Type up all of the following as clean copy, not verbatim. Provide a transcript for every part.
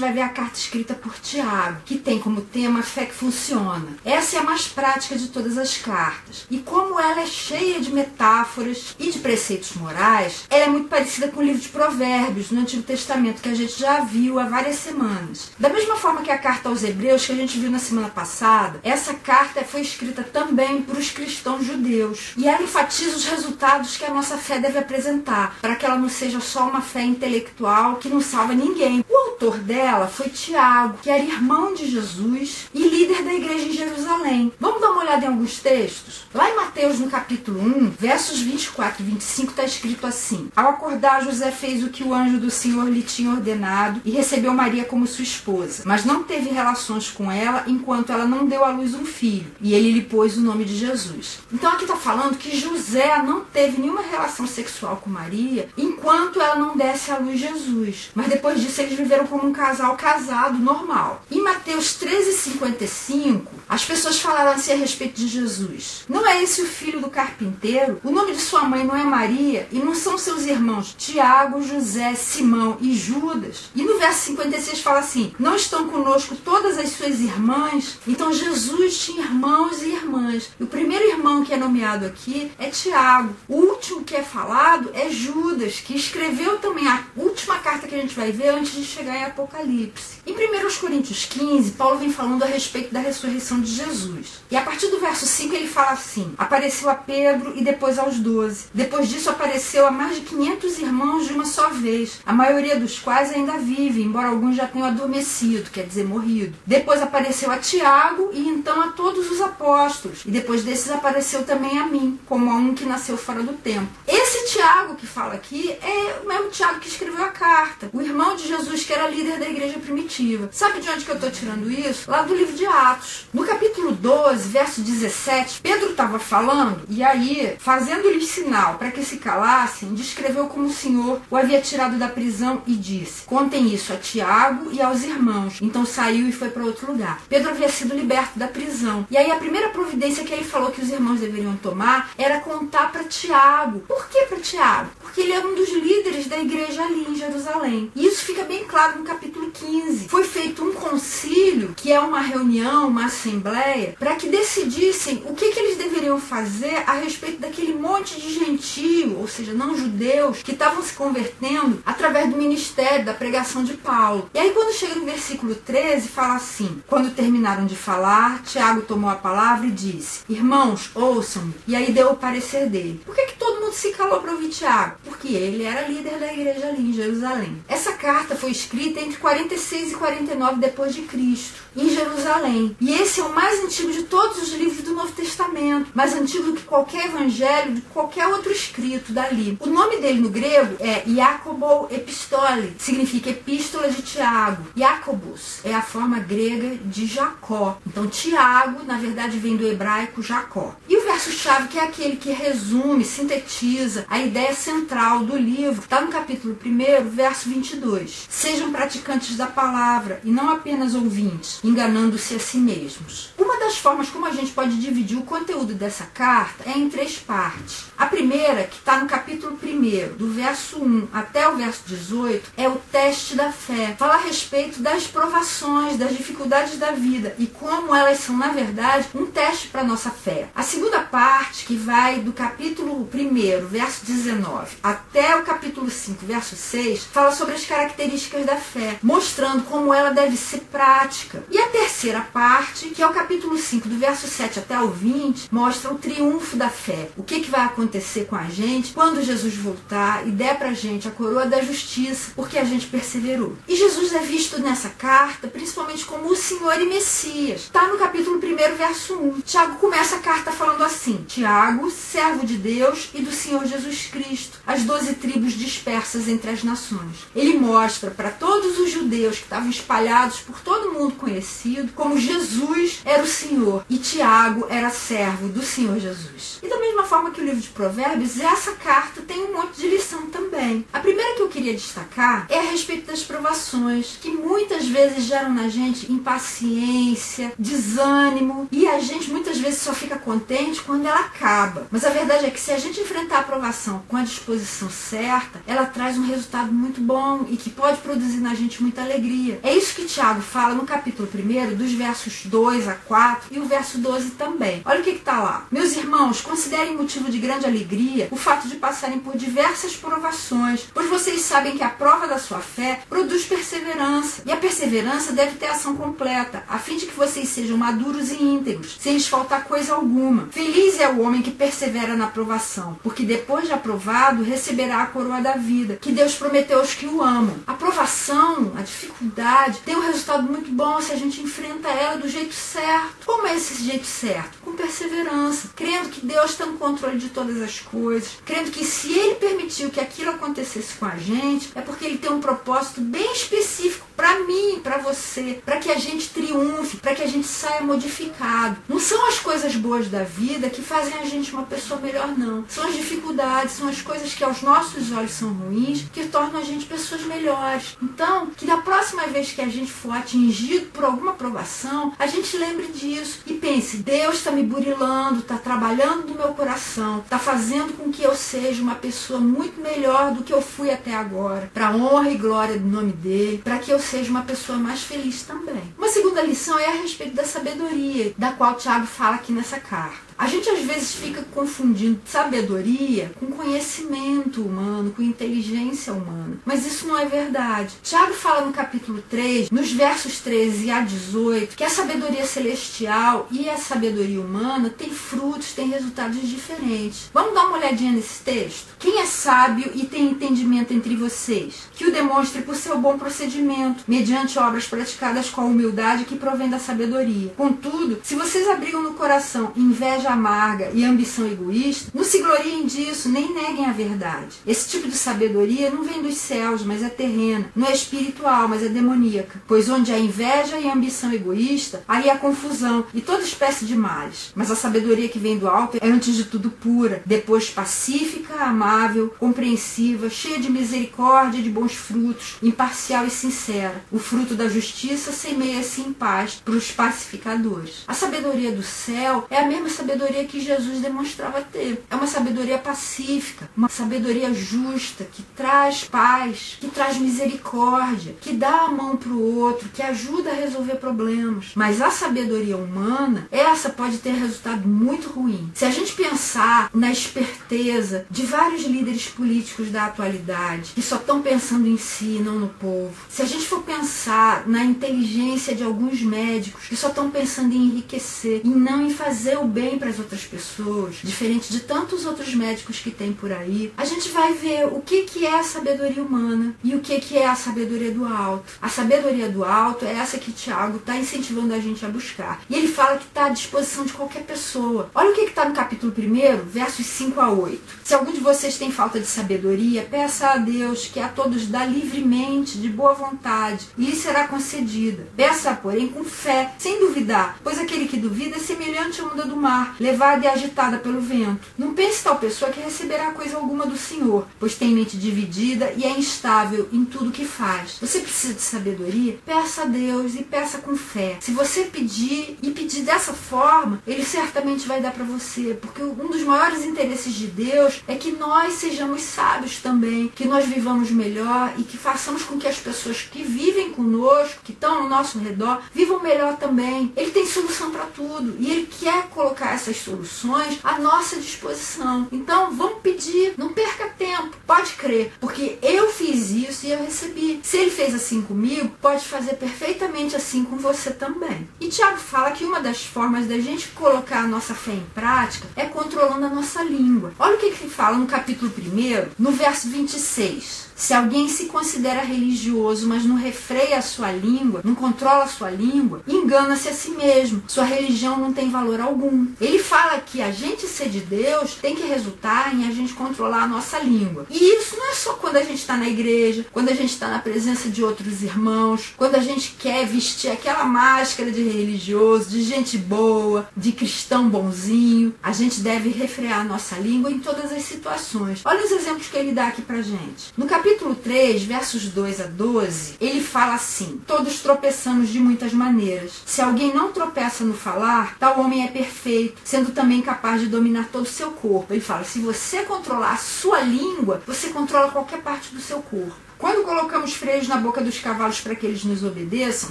vai ver a carta escrita por Tiago, que tem como tema a fé que funciona. Essa é a mais prática de todas as cartas. E como ela é cheia de metáforas e de preceitos morais, ela é muito parecida com o livro de Provérbios, no Antigo Testamento, que a gente já viu há várias semanas. Da mesma forma que a carta aos Hebreus, que a gente viu na semana passada, essa carta foi escrita também para os cristãos judeus. E ela enfatiza os resultados que a nossa fé deve apresentar, para que ela não seja só uma fé intelectual que não salva ninguém. O autor dela foi Tiago, que era irmão de Jesus e líder da igreja em Jerusalém. Vamos dar uma olhada em alguns textos? Lá em Mateus, no capítulo 1, versos 24 e 25, está escrito assim: Ao acordar, José fez o que o anjo do Senhor lhe tinha ordenado e recebeu Maria como sua esposa, mas não teve relações com ela enquanto ela não deu à luz um filho, e ele lhe pôs o nome de Jesus. Então aqui está falando que José não teve nenhuma relação sexual com Maria enquanto ela não desse à luz Jesus, mas depois disso eles viveram como um casal casado normal. Em Mateus 13,55, as pessoas falaram assim a respeito de Jesus: Não é esse o filho do carpinteiro? O nome de sua mãe não é Maria? E não são seus irmãos Tiago, José, Simão e Judas? E no verso 56 fala assim: Não estão conosco todas as suas irmãs? Então Jesus tinha irmãos e irmãs. E o primeiro irmão que é nomeado aqui é Tiago. O último que é falado é Judas, que escreveu também a última carta que a gente vai ver antes de chegar em Apocalipse. Em 1 Coríntios 15, Paulo vem falando a respeito da ressurreição de Jesus. E a partir do verso 5 ele fala assim: Apareceu a Pedro e depois aos 12. Depois disso apareceu a mais de 500 irmãos de uma só vez, a maioria dos quais ainda vive, embora alguns já tenham adormecido, quer dizer, morrido. Depois apareceu a Tiago e então a todos os apóstolos. E depois desses apareceu também a mim, como a um que nasceu fora do tempo. Esse Tiago que fala aqui é o mesmo Tiago que escreveu a carta, o irmão de Jesus que era líder da igreja primitiva. Sabe de onde que eu estou tirando isso? Lá do livro de Atos. No capítulo 12, verso 17, Pedro estava falando e aí, fazendo-lhes sinal para que se calassem, descreveu como o Senhor o havia tirado da prisão e disse: Contem isso a Tiago e aos irmãos. Então saiu e foi para outro lugar. Pedro havia sido liberto da prisão. E aí a primeira providência que ele falou que os irmãos deveriam tomar era contar para Tiago. Por que para Tiago? Porque ele era um dos líderes da igreja ali em Jerusalém. E isso fica bem claro no capítulo 15. Foi feito um concílio, que é uma reunião, uma assembleia, para que decidissem o que eles deveriam fazer a respeito daquele monte de gentio, ou seja, não judeus, que estavam se convertendo através do ministério, da pregação de Paulo. E aí quando chega no versículo 13, fala assim: Quando terminaram de falar, Tiago tomou a palavra e disse: Irmãos, ouçam-me. E aí deu o parecer dele. Por que todo mundo se calou para ouvir Tiago? Porque ele era líder da igreja ali em Jerusalém. Essa carta foi escrita entre 46 e 49 depois de Cristo, em Jerusalém. E esse é o mais antigo de todos os livros do Novo Testamento, mais antigo do que qualquer evangelho, de qualquer outro escrito dali. O nome dele no grego é Iacobo Epistole, significa epístola de Tiago. Iacobos é a forma grega de Jacó. Então Tiago, na verdade, vem do hebraico Jacó. E o verso-chave, que é aquele que resume, sintetiza a ideia central do livro, está no capítulo 1, verso 22. Sejam praticantes da palavra e não apenas ouvintes, enganando-se a si mesmos. Uma das formas como a gente pode dividir o conteúdo dessa carta é em 3 partes. A primeira, que está no capítulo 1, do verso 1 até o verso 18, é o teste da fé. Fala a respeito das provações, das dificuldades da vida e como elas são, na verdade, um teste para a nossa fé. A segunda parte, que vai do capítulo 1, verso 19, até o capítulo 5, verso 6, fala sobre as características da fé, mostrando como ela deve ser prática. E a terceira parte, que é o capítulo 5, do verso 7 até o 20, mostra o triunfo da fé. O que vai acontecer com a gente quando Jesus voltar e der pra gente a coroa da justiça, porque a gente perseverou. E Jesus é visto nessa carta principalmente como o Senhor e Messias. Está no capítulo 1, verso 1. Tiago começa a carta falando assim: Tiago, servo de Deus e do Senhor Jesus Cristo, as 12 tribos dispersas entre as nações. Ele mostra para todos os judeus que estavam espalhados por todo mundo conhecido como Jesus era o Senhor e Tiago era servo do Senhor Jesus. E da mesma forma que o livro de Provérbios, essa carta tem um monte de lição também. A primeira que eu queria destacar é a respeito das provações, que muitas vezes geram na gente impaciência, desânimo, e a gente muitas vezes vezes só fica contente quando ela acaba. Mas a verdade é que se a gente enfrentar a aprovação com a disposição certa, ela traz um resultado muito bom e que pode produzir na gente muita alegria. É isso que Tiago fala no capítulo 1, dos versos 2 a 4 e o verso 12 também. Olha o que está lá. Meus irmãos, considerem motivo de grande alegria o fato de passarem por diversas provações, pois vocês sabem que a prova da sua fé produz perseverança. E a perseverança deve ter ação completa, a fim de que vocês sejam maduros e íntegros, sem lhes faltar coisa alguma. Feliz é o homem que persevera na provação, porque depois de aprovado, receberá a coroa da vida, que Deus prometeu aos que o amam. A provação, a dificuldade, tem um resultado muito bom se a gente enfrenta ela do jeito certo. Como é esse jeito certo? Com perseverança, crendo que Deus está no controle de todas as coisas, crendo que se Ele permitiu que aquilo acontecesse com a gente, é porque Ele tem um propósito bem específico para mim, para você, para que a gente triunfe, para que a gente saia modificado. Não são as coisas boas da vida que fazem a gente uma pessoa melhor, não. São as dificuldades, são as coisas que aos nossos olhos são ruins, que tornam a gente pessoas melhores. Então, que da próxima vez que a gente for atingido por alguma provação, a gente lembre disso e pense, Deus está me burilando, está trabalhando no meu coração, está fazendo com que eu seja uma pessoa muito melhor do que eu fui até agora, para a honra e glória do nome dele, para que eu seja uma pessoa mais feliz também. Uma segunda lição é a respeito da sabedoria, da qual Tiago fala aqui nessa carta. A gente às vezes fica confundindo sabedoria com conhecimento humano, com inteligência humana. Mas isso não é verdade. Tiago fala no capítulo 3, nos versos 13 a 18, que a sabedoria celestial e a sabedoria humana têm frutos, têm resultados diferentes. Vamos dar uma olhadinha nesse texto? Quem é sábio e tem entendimento entre vocês? Que o demonstre por seu bom procedimento, mediante obras praticadas com a humildade que provém da sabedoria. Contudo, se vocês abrigam no coração inveja amarga e ambição egoísta, não se gloriem disso, nem neguem a verdade. Esse tipo de sabedoria não vem dos céus, mas é terrena. Não é espiritual, mas é demoníaca. Pois onde há inveja e ambição egoísta, aí há confusão e toda espécie de males. Mas a sabedoria que vem do alto é antes de tudo pura, depois pacífica, amável, compreensiva, cheia de misericórdia e de bons frutos, imparcial e sincera. O fruto da justiça semeia-se em paz para os pacificadores. A sabedoria do céu é a mesma sabedoria que Jesus demonstrava ter. É uma sabedoria pacífica, uma sabedoria justa, que traz paz, que traz misericórdia, que dá a mão para o outro, que ajuda a resolver problemas. Mas a sabedoria humana, essa pode ter resultado muito ruim. Se a gente pensar na esperteza de vários líderes políticos da atualidade, que só estão pensando em si, não no povo. Se a gente for pensar na inteligência de alguns médicos, que só estão pensando em enriquecer e não em fazer o bem para as outras pessoas, diferente de tantos outros médicos que tem por aí, a gente vai ver o que é a sabedoria humana e o que é a sabedoria do alto. A sabedoria do alto é essa que Tiago está incentivando a gente a buscar. E ele fala que está à disposição de qualquer pessoa. Olha o que está no capítulo 1, versos 5 a 8. Se algum de vocês tem falta de sabedoria, peça a Deus, que a todos dá livremente, de boa vontade, e lhe será concedida. Peça, porém, com fé, sem duvidar, pois aquele que duvida é semelhante à onda do mar, levada e agitada pelo vento. Não pense tal pessoa que receberá coisa alguma do Senhor, pois tem mente dividida e é instável em tudo que faz. Você precisa de sabedoria? Peça a Deus e peça com fé. Se você pedir e pedir dessa forma, Ele certamente vai dar para você, porque um dos maiores interesses de Deus é que nós sejamos sábios também, que nós vivamos melhor e que façamos com que as pessoas que vivem conosco, que estão ao nosso redor, vivam melhor também. Ele tem solução para tudo e Ele quer colocar essas soluções à nossa disposição. Então, vamos pedir, não perca tempo, pode crer, porque eu fiz isso e eu recebi. Se Ele fez assim comigo, pode fazer perfeitamente assim com você também. E Tiago fala que uma das formas da gente colocar a nossa fé em prática é controlando a nossa língua. Olha o que ele fala no capítulo 1, no verso 26. Se alguém se considera religioso, mas não refreia a sua língua, não controla a sua língua, engana-se a si mesmo. Sua religião não tem valor algum. Ele fala que a gente ser de Deus tem que resultar em a gente controlar a nossa língua. E isso não é só quando a gente está na igreja, quando a gente está na presença de outros irmãos, quando a gente quer vestir aquela máscara de religioso, de gente boa, de cristão bonzinho. A gente deve refrear a nossa língua em todas as situações. Olha os exemplos que ele dá aqui pra gente. No capítulo 3, versos 2 a 12, ele fala assim: todos tropeçamos de muitas maneiras. Se alguém não tropeça no falar, tal homem é perfeito, espírito, sendo também capaz de dominar todo o seu corpo. Ele fala, se você controlar a sua língua, você controla qualquer parte do seu corpo. Quando colocamos freios na boca dos cavalos para que eles nos obedeçam,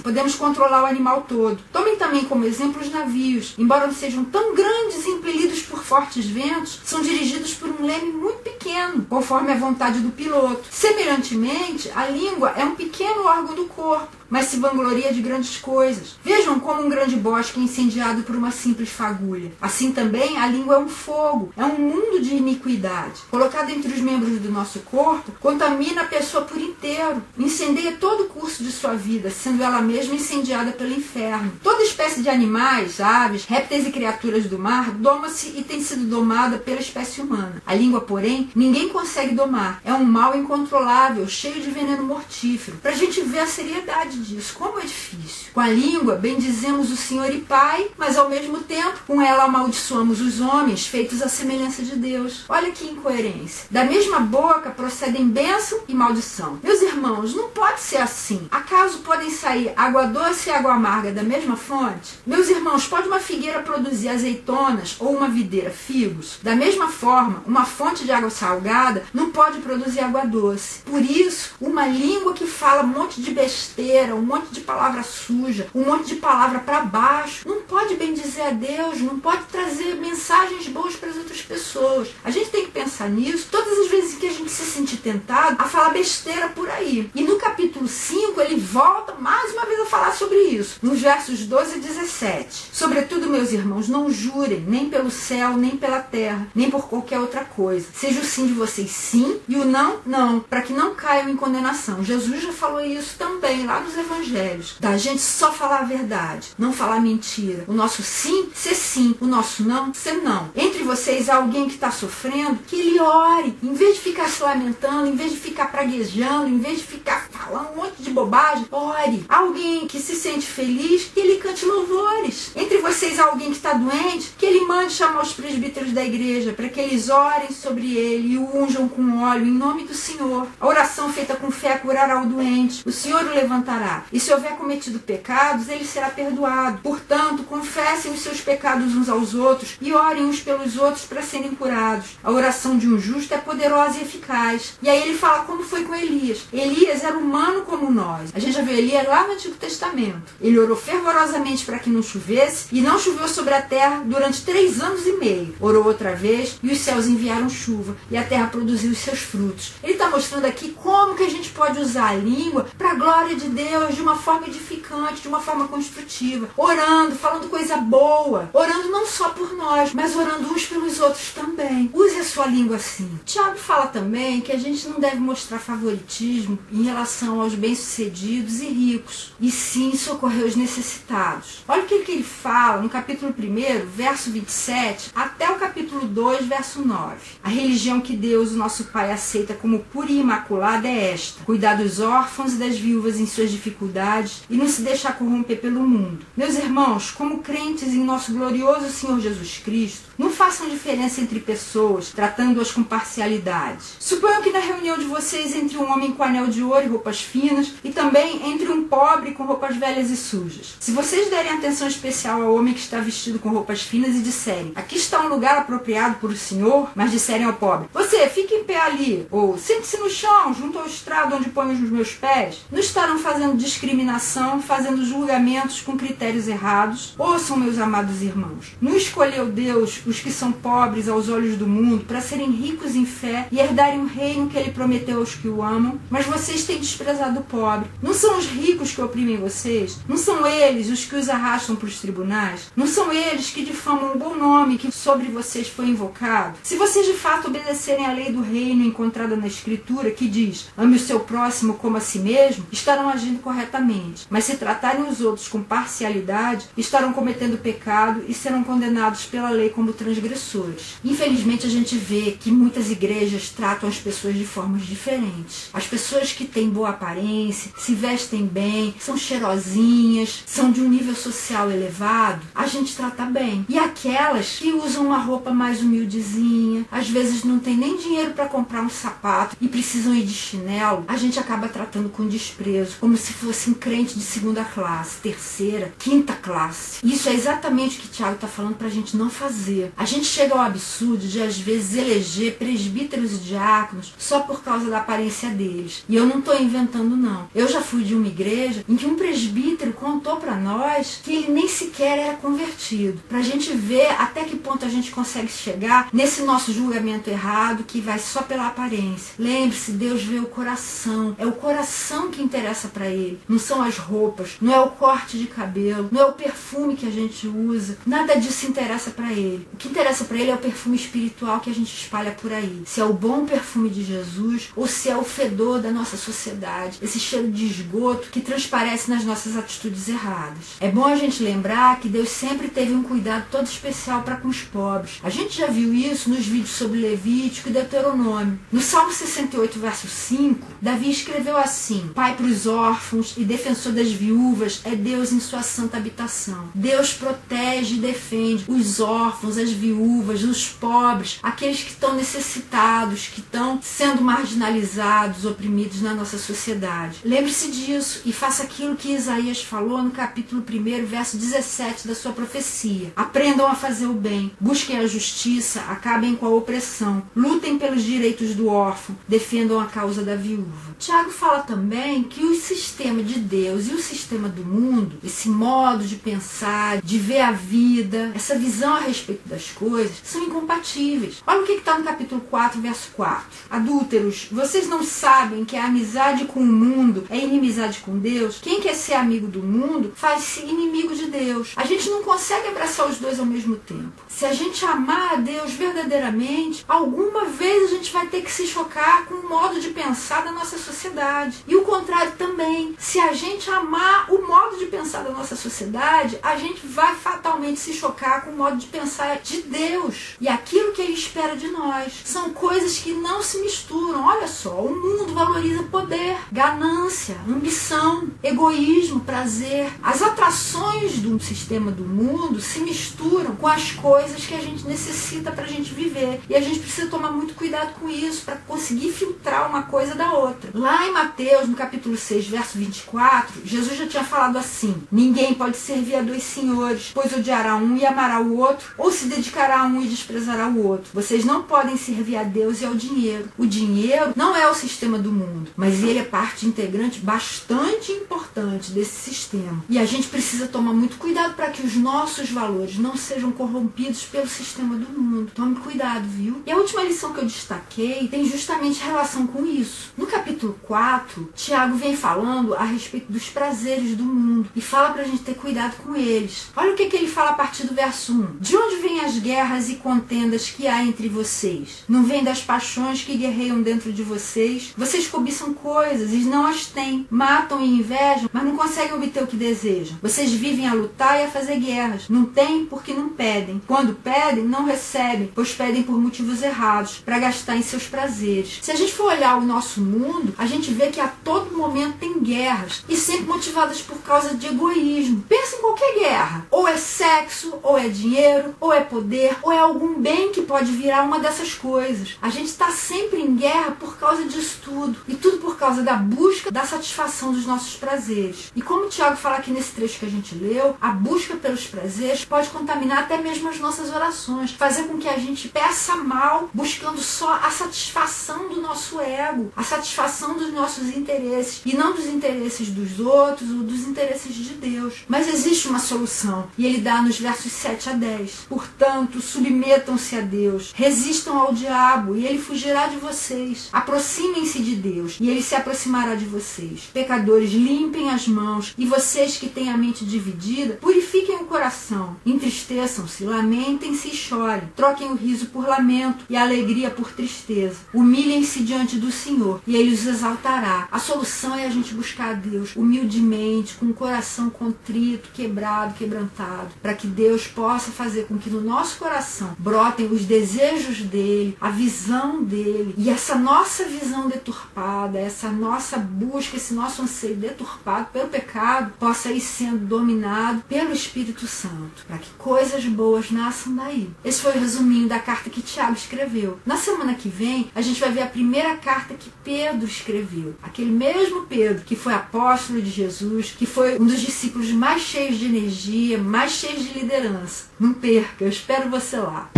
podemos controlar o animal todo. Tomem também como exemplo os navios. Embora não sejam tão grandes e impelidos por fortes ventos, são dirigidos por um leme muito pequeno, conforme a vontade do piloto. Semelhantemente, a língua é um pequeno órgão do corpo, mas se vangloria de grandes coisas. Vejam como um grande bosque é incendiado por uma simples fagulha. Assim também, a língua é um fogo, é um mundo de iniquidade. Colocado entre os membros do nosso corpo, contamina a pessoa por inteiro, incendeia todo o curso de sua vida, sendo ela mesma incendiada pelo inferno. Toda espécie de animais, aves, répteis e criaturas do mar doma-se e tem sido domada pela espécie humana. A língua, porém, ninguém consegue domar. É um mal incontrolável, cheio de veneno mortífero. Pra gente ver a seriedade disso, como é difícil. Com a língua, bendizemos o Senhor e Pai, mas ao mesmo tempo, com ela amaldiçoamos os homens, feitos à semelhança de Deus. Olha que incoerência. Da mesma boca procedem bênção e maldição. Meus irmãos, não pode ser assim. Acaso podem sair água doce e água amarga da mesma fonte? Meus irmãos, pode uma figueira produzir azeitonas ou uma videira figos? Da mesma forma, uma fonte de água salgada não pode produzir água doce. Por isso, uma língua que fala um monte de besteira, um monte de palavra suja, um monte de palavra para baixo, não pode bendizer a Deus, não pode trazer mensagens boas para as outras pessoas. A gente tem que pensar nisso todas as vezes que a gente se sentir tentado a falar besteira por aí. E no capítulo 5 ele volta mais uma vez a falar sobre isso, nos versos 12 e 17. Sobretudo, meus irmãos, não jurem, nem pelo céu, nem pela terra, nem por qualquer outra coisa. Seja o sim de vocês sim, e o não, não, para que não caiam em condenação. Jesus já falou isso também, lá nos evangelhos. Da gente só falar a verdade, não falar mentira. O nosso sim, ser sim. O nosso não, ser não. Entre vocês há alguém que está sofrendo, que ele ore. Em vez de ficar se lamentando, em vez de ficar praguejando, em vez de ficar falando um monte de bobagem, ore. Alguém que se sente feliz, que ele cante louvores. Entre vocês há alguém que está doente, que ele mande chamar os presbíteros da igreja para que eles orem sobre ele e o unjam com óleo em nome do Senhor. A oração feita com fé curará o doente. O Senhor o levantará. E se houver cometido pecados, ele será perdoado. Portanto, confessem os seus pecados uns aos outros e orem uns pelos outros para serem curados. A oração de um justo é poderosa e eficaz. E aí ele fala como foi com Elias. Elias era humano como nós. A gente já viu Elias lá no Antigo Testamento. Ele orou fervorosamente para que não chovesse e não choveu sobre a terra durante 3 anos e meio. Orou outra vez e os céus enviaram chuva e a terra produziu os seus frutos. Ele está mostrando aqui como que a gente pode usar a língua para a glória de Deus de uma forma edificante, de uma forma construtiva. Orando, falando coisa boa. Orando não só por nós, mas orando uns pelos outros também. Use a sua língua assim. Tiago fala também que a gente não deve mostrar favoritismo em relação aos bem-sucedidos e ricos, e sim socorrer os necessitados. Olha o que ele fala no capítulo 1, verso 27, até o capítulo 2, verso 9. A religião que Deus, o nosso Pai, aceita como pura e imaculada é esta: cuidar dos órfãos e das viúvas em suas dificuldades e não se deixar corromper pelo mundo. Meus irmãos, como crentes em nosso glorioso Senhor Jesus Cristo, não façam diferença entre pessoas, tratando-as com parcialidade. Suponham que na reunião de vocês entre um homem com anel de ouro e roupas finas, e também entre um pobre com roupas velhas e sujas. Se vocês derem atenção especial ao homem que está vestido com roupas finas e disserem: aqui está um lugar apropriado por o Senhor, mas disserem ao pobre: você, fique em pé ali, ou sente-se no chão, junto ao estrado onde ponho os meus pés, não estarão fazendo discriminação, fazendo julgamentos com critérios errados? Ouçam, meus amados irmãos, não escolheu Deus os que são pobres aos olhos do mundo para serem ricos em fé e herdarem o reino que ele prometeu aos que o amam? Mas vocês têm desprezado o pobre. Não são os ricos que oprimem vocês? Não são eles os que os arrastam para os tribunais? Não são eles que difamam o bom nome que sobre vocês foi invocado? Se vocês de fato obedecerem à lei do reino encontrada na Escritura, que diz: ame o seu próximo como a si mesmo, estarão agindo corretamente. Mas se tratarem os outros com parcialidade, estarão cometendo pecado e serão condenados pela lei como transgressores. Infelizmente, a gente vê que muitas igrejas tratam as pessoas de formas diferentes. As pessoas que têm boa aparência, se vestem bem, são cheirosinhas, são de um nível social elevado, a gente trata bem. E aquelas que usam uma roupa mais humildezinha, às vezes não tem nem dinheiro para comprar um sapato e precisam ir de chinelo, a gente acaba tratando com desprezo, como se fossem crente de segunda classe, terceira, quinta classe. Isso é exatamente o que Tiago está falando para a gente não fazer. A gente chega ao absurdo de, às vezes, eleger presbíteros e diáconos só por causa da aparência deles. E eu não estou inventando, não. Eu já fui de uma igreja em que um presbítero contou para nós que ele nem sequer era convertido. Para a gente ver até que ponto a gente consegue chegar nesse nosso julgamento errado que vai só pela aparência. Lembre-se, Deus vê o coração. É o coração que interessa para ele. Não são as roupas, não é o corte de cabelo, não é o perfume que a gente usa. Nada disso interessa para ele. O que interessa para ele é o perfume espiritual que a gente espalha por aí. Se é o bom perfume de Jesus ou se é o fedor da nossa sociedade. Esse cheiro de esgoto que transparece nas nossas atitudes erradas. É bom a gente lembrar que Deus sempre teve um cuidado todo especial para com os pobres. A gente já viu isso nos vídeos sobre Levítico e Deuteronômio. No Salmo 68, verso 5, Davi escreveu assim: Pai para os órfãos e defensor das viúvas é Deus em sua santa habitação. Deus protege e defende os órfãos, as viúvas, os pobres, aqueles que estão necessitados, que estão sendo marginalizados, oprimidos na nossa sociedade. Lembre-se disso e faça aquilo que Isaías falou no capítulo 1, verso 17 da sua profecia. Aprendam a fazer o bem, busquem a justiça, acabem com a opressão, lutem pelos direitos do órfão, defendam a causa da viúva. Tiago fala também que o sistema de Deus e o sistema do mundo, esse modo de pensar, de ver a vida, essa visão a respeito das coisas, são incompatíveis. Olha o que está no capítulo 4, verso 4. Adúlteros, vocês não sabem que a amizade com o mundo é inimizade com Deus? Quem quer ser amigo do mundo faz-se inimigo de Deus. A gente não consegue abraçar os dois ao mesmo tempo. Se a gente amar a Deus verdadeiramente, alguma vez a gente vai ter que se chocar com o modo de pensar da nossa sociedade. E o contrário também. Se a gente amar o modo de pensar da nossa sociedade, a gente vai fatalmente se chocar com o modo de pensar de Deus e aquilo que Ele espera de nós. São coisas que não se misturam. Olha só, o mundo valoriza poder, ganância, ambição, egoísmo, prazer. As atrações do sistema do mundo se misturam com as coisas que a gente necessita para a gente viver. E a gente precisa tomar muito cuidado com isso para conseguir filtrar uma coisa da outra. Lá em Mateus, no capítulo 6, verso 24, Jesus já tinha falado assim: ninguém pode servir a dois senhores, pois odiará um e amará o outro, ou se dedicará a um e desprezará o outro. Vocês não podem servir a Deus e ao dinheiro. O dinheiro não é o sistema do mundo, mas ele é parte integrante bastante importante desse sistema. E a gente precisa tomar muito cuidado para que os nossos valores não sejam corrompidos pelo sistema do mundo. Tome cuidado, viu? E a última lição que eu destaquei tem justamente relação com isso. No capítulo 4, Tiago vem falando a respeito dos prazeres do mundo e fala pra gente ter cuidado com eles. Olha o que ele fala a partir do verso 1. De onde vêm as guerras e contendas que há entre vocês? Não vêm das paixões que guerreiam dentro de vocês? Vocês cobiçam coisas e não as têm. Matam e invejam, mas não conseguem obter o que desejam. Vocês vivem a lutar e a fazer guerras. Não têm porque não pedem. Quando pedem, não recebem, pois pedem por motivos errados, para gastar em seus prazeres. Se a gente for olhar o nosso mundo, a gente vê que a todo momento tem guerras, e sempre motivadas por causa de egoísmo. Pensa em qualquer guerra. Ou é sexo, ou é dinheiro, ou é poder, ou é algum bem que pode virar uma dessas coisas. A gente está sempre em guerra por causa disso tudo. E tudo por causa da busca da satisfação dos nossos prazeres. E como o Tiago fala aqui nesse trecho que a gente leu, a busca pelos prazeres pode contaminar até mesmo as nossas orações, fazer com que a gente peça mal, buscando só a satisfação do nosso ego, a satisfação dos nossos interesses, e não dos interesses dos outros ou dos interesses de Deus. Mas existe uma solução, e ele dá nos versos 7 a 10. Portanto, submetam-se a Deus, resistam ao diabo, e ele fugirá de vocês. Aproximem-se de Deus, e ele se aproximará de vocês. Pecadores, limpem as mãos, e vocês que têm a mente dividida, purifiquem o coração. Entristeçam-se, lamentem-se e chorem. Troquem o riso por lamento e a alegria por tristeza. Humilhem-se diante do Senhor, e Ele os exaltará. A solução é a gente buscar a Deus humildemente, com o coração contrito, quebrado, quebrantado, para que Deus possa fazer com que no nosso coração brotem os desejos dele, a visão dele, e essa nossa visão deturpada, essa nossa busca, esse nosso anseio deturpado pelo pecado, possa ir sendo dominado pelo Espírito Santo, para que coisas boas nasçam daí. Esse foi o resuminho da carta que Tiago escreveu. Na semana que vem, a gente vai ver a primeira carta que Pedro escreveu. Aquele mesmo Pedro que foi apóstolo de Jesus, que foi um dos discípulos mais cheios de energia, mais cheios de liderança. Não perca, eu espero você lá.